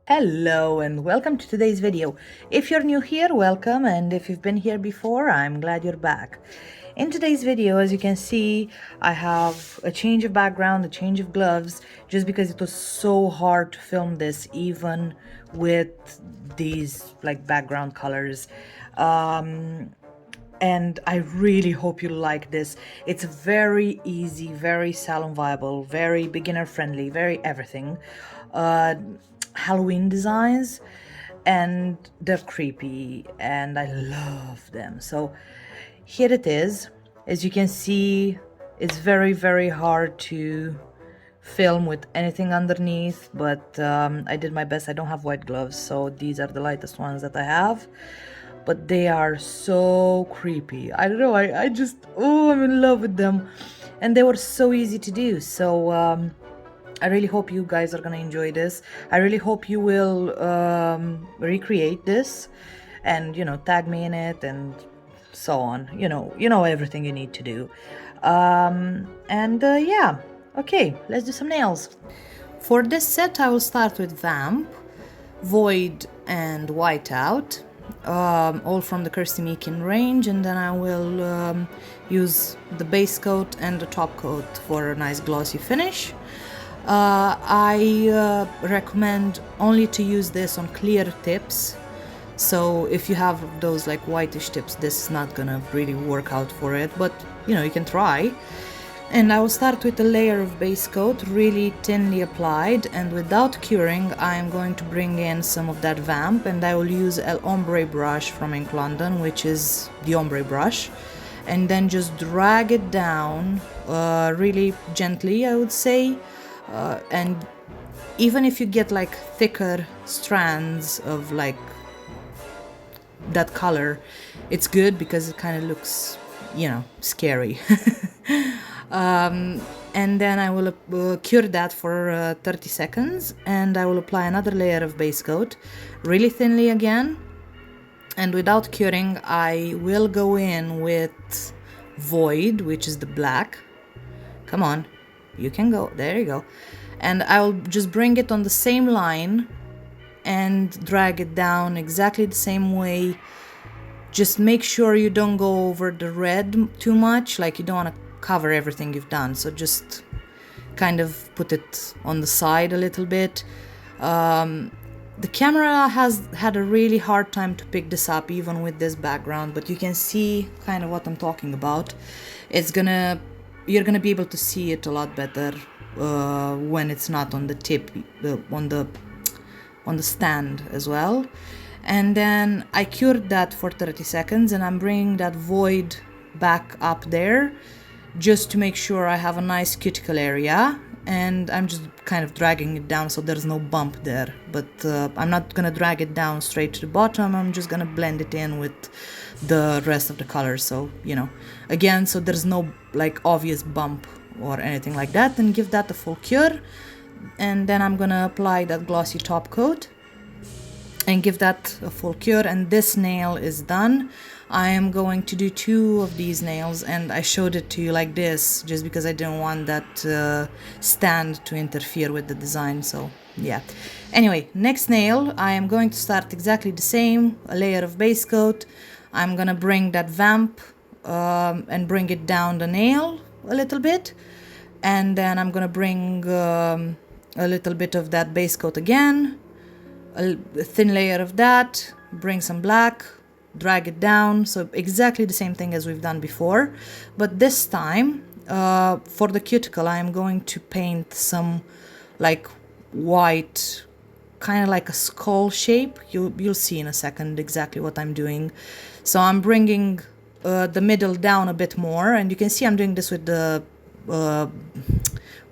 Hello and welcome to today's video. If you're new here, welcome, and if you've been here before, I'm glad you're back. In today's video, as you can see, I have a change of background, a change of gloves, just because it was so hard to film this even with these like background colors. And I really hope you like this. It's very easy, very salon viable, very beginner friendly, very everything. Halloween designs, and they're creepy and I love them. So here it is. As you can see, it's very hard to film with anything underneath, but I did my best. I don't have white gloves, so these are the lightest ones that I have, but they are so creepy. I don't know, I just, oh, I'm in love with them, and they were so easy to do. So I really hope you guys are gonna enjoy this. I really hope you will recreate this and, you know, tag me in it and so on. You know everything you need to do. Yeah, okay, let's do some nails. For this set, I will start with Vamp, Void, and Whiteout, all from the Kirsty Meakin range, and then I will use the base coat and the top coat for a nice glossy finish. I recommend only to use this on clear tips, so if you have those like whitish tips, this is not gonna really work out for it, but you know, you can try. And I will start with a layer of base coat, really thinly applied, and without curing I am going to bring in some of that Vamp, and I will use El Ombre brush from Ink London, which is the ombre brush, and then just drag it down really gently, I would say. And even if you get like thicker strands of like that color, it's good because it kind of looks, you know, scary. And then I will cure that for 30 seconds, and I will apply another layer of base coat really thinly again, and without curing I will go in with Void, which is the black. Come on, you can go, there you go. And I'll just bring it on the same line and drag it down exactly the same way. Just make sure you don't go over the red too much, like you don't want to cover everything you've done, so just kind of put it on the side a little bit. The camera has had a really hard time to pick this up even with this background, but you can see kind of what I'm talking about. You're gonna be able to see it a lot better when it's not on the tip, on the stand as well. And then I cured that for 30 seconds, and I'm bringing that Void back up there just to make sure I have a nice cuticle area, and I'm just kind of dragging it down so there's no bump there, but I'm not gonna drag it down straight to the bottom. I'm just gonna blend it in with the rest of the colors, so you know, again, so there's no like obvious bump or anything like that, and give that a full cure. And then I'm gonna apply that glossy top coat and give that a full cure, and this nail is done. I am going to do 2 of these nails, and I showed it to you like this just because I didn't want that stand to interfere with the design, so yeah. Anyway, next nail, I am going to start exactly the same, a layer of base coat. I'm gonna bring that Vamp and bring it down the nail a little bit, and then I'm gonna bring a little bit of that base coat again, a thin layer of that, bring some black, drag it down, so exactly the same thing as we've done before, but this time for the cuticle I am going to paint some like white, kind of like a skull shape. You'll see in a second exactly what I'm doing. So I'm bringing the middle down a bit more, and you can see I'm doing this with the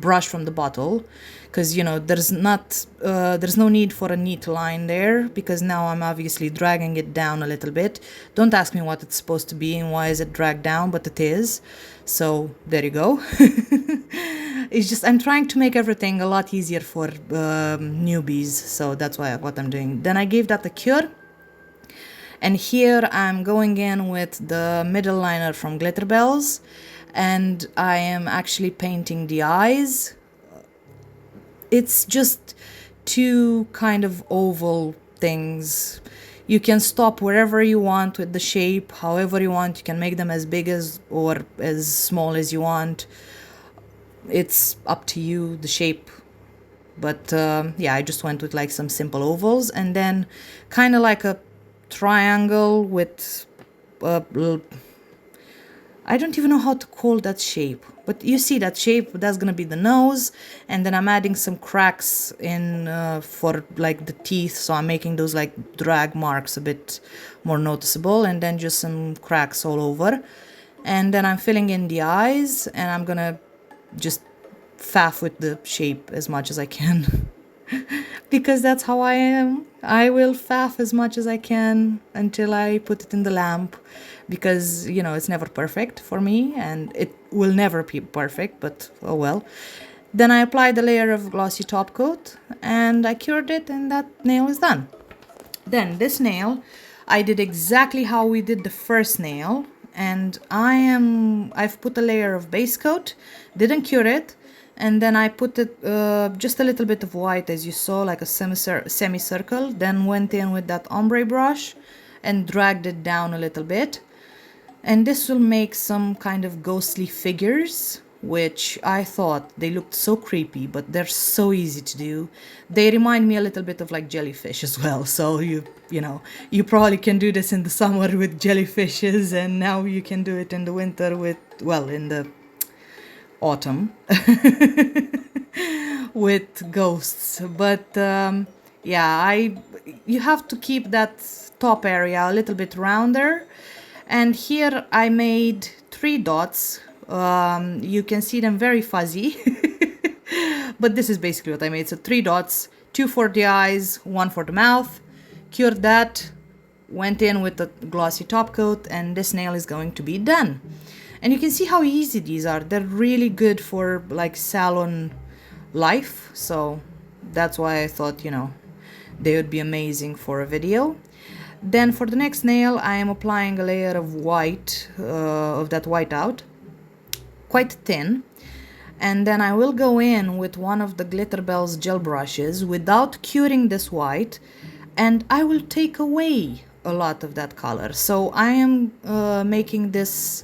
brush from the bottle, because you know there's no need for a neat line there, because now I'm obviously dragging it down a little bit. Don't ask me what it's supposed to be and why is it dragged down, but it is. So there you go. It's just I'm trying to make everything a lot easier for newbies, so that's what I'm doing. Then I gave that a cure, and here I'm going in with the middle liner from Glitter Bells, and I am actually painting the eyes. It's just two kind of oval things. You can stop wherever you want with the shape, however you want. You can make them as big as or as small as you want. It's up to you, the shape. But yeah, I just went with like some simple ovals, and then kind of like a triangle with I don't even know how to call that shape, but you see that shape, that's gonna be the nose, and then I'm adding some cracks in for like the teeth, so I'm making those like drag marks a bit more noticeable, and then just some cracks all over. And then I'm filling in the eyes, and I'm gonna just faff with the shape as much as I can. Because that's how I am. I will faff as much as I can until I put it in the lamp, because you know it's never perfect for me and it will never be perfect, but oh well. Then I applied a layer of glossy top coat and I cured it, and that nail is done. Then this nail I did exactly how we did the first nail, and I've put a layer of base coat, didn't cure it, and then I put it just a little bit of white, as you saw, like a semicircle, then went in with that ombre brush and dragged it down a little bit. And this will make some kind of ghostly figures, which I thought they looked so creepy, but they're so easy to do. They remind me a little bit of like jellyfish as well. So you know, you probably can do this in the summer with jellyfishes, and now you can do it in the winter with, well, in the autumn with ghosts. But yeah, you have to keep that top area a little bit rounder. And here I made 3 dots. You can see them very fuzzy, but this is basically what I made. So 3 dots, 2 for the eyes, 1 for the mouth. Cured that, went in with the glossy top coat, and this nail is going to be done. And you can see how easy these are. They're really good for like salon life. So that's why I thought, you know, they would be amazing for a video. Then for the next nail, I am applying a layer of white, of that white out, quite thin. And then I will go in with one of the Glitterbels gel brushes without curing this white, and I will take away a lot of that color. So I am making this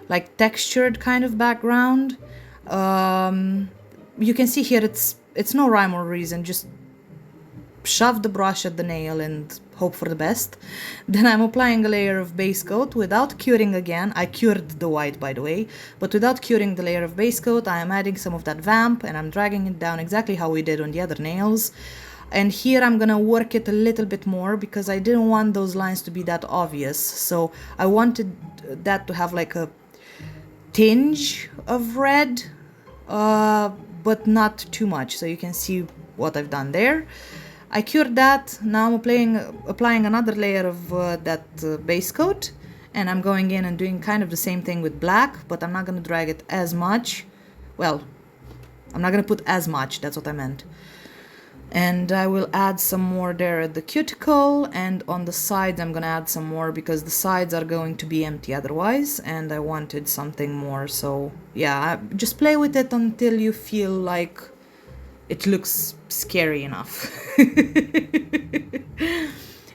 like textured kind of background. You can see here it's no rhyme or reason, just shove the brush at the nail and hope for the best. Then I'm applying a layer of base coat without curing again. I cured the white, by the way, but without curing the layer of base coat, I am adding some of that vamp and I'm dragging it down exactly how we did on the other nails. And here I'm gonna work it a little bit more because I didn't want those lines to be that obvious. So I wanted that to have like a tinge of red, but not too much. So you can see what I've done there. I cured that. Now I'm applying another layer of that base coat, and I'm going in and doing kind of the same thing with black, but I'm not going to drag it as much. Well, I'm not going to put as much, that's what I meant. And I will add some more there at the cuticle, and on the sides I'm going to add some more because the sides are going to be empty otherwise, and I wanted something more. So yeah, just play with it until you feel like it looks scary enough.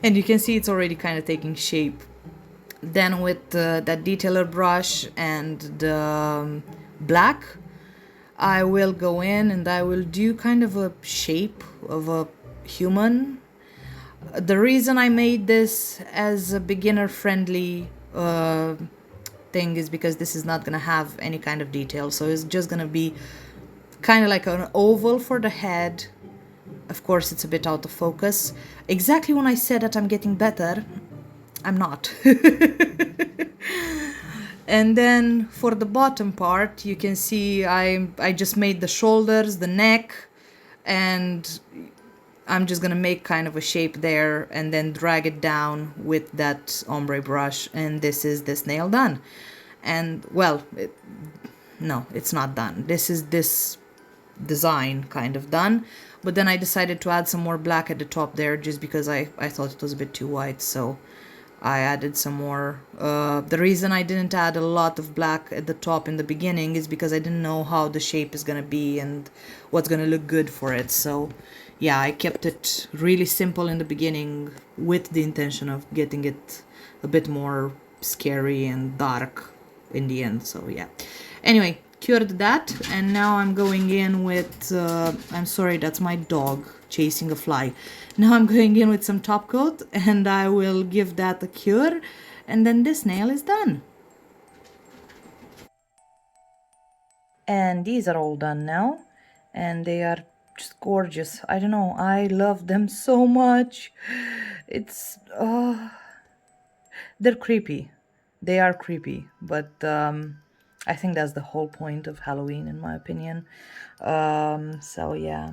And you can see it's already kind of taking shape. Then with that detailer brush and the black, I will go in and I will do kind of a shape of a human. The reason I made this as a beginner friendly thing is because this is not gonna have any kind of detail, so it's just gonna be kind of like an oval for the head. Of course, it's a bit out of focus. Exactly when I said that I'm getting better, I'm not. And then for the bottom part, you can see I just made the shoulders, the neck, and I'm just gonna make kind of a shape there and then drag it down with that ombre brush, and this is this nail done. And well, no, it's not done. This is this design kind of done, but then I decided to add some more black at the top there just because I thought it was a bit too white. So I added some more. The reason I didn't add a lot of black at the top in the beginning is because I didn't know how the shape is gonna be and what's gonna look good for it. So yeah, I kept it really simple in the beginning with the intention of getting it a bit more scary and dark in the end. So yeah. Anyway, cured that, and now I'm going in with, I'm sorry, that's my dog chasing a fly. Now I'm going in with some top coat, and I will give that a cure, and then this nail is done. And these are all done now, and they are just gorgeous. I don't know, I love them so much. It's, they're creepy. They are creepy, but I think that's the whole point of Halloween, in my opinion. So yeah.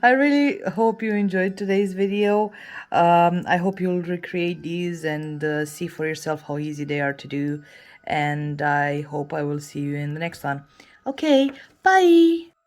I really hope you enjoyed today's video. I hope you'll recreate these and see for yourself how easy they are to do. And I hope I will see you in the next one. Okay, bye!